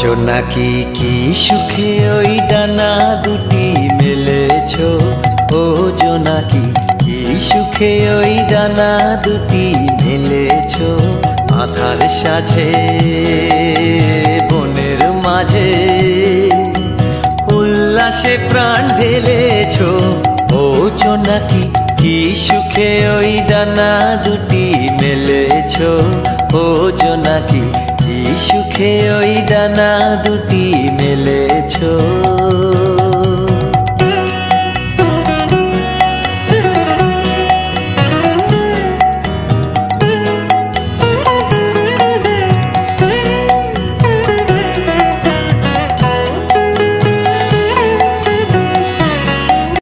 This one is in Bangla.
জোনাকি কি সুখে ওই ডানা দুটি মেলেছো, ও জোনাকি কি সুখে ওই ডানা দুটি মেলেছো। আধার সাজে বনের মাঝে উল্লাসে প্রাণ ঢেলেছো, ও জোনাকি কি সুখে ওই ডানা দুটি মেলেছো। ও জোনাকি কি সুখে ওই ডানা দুটি মেলেছো।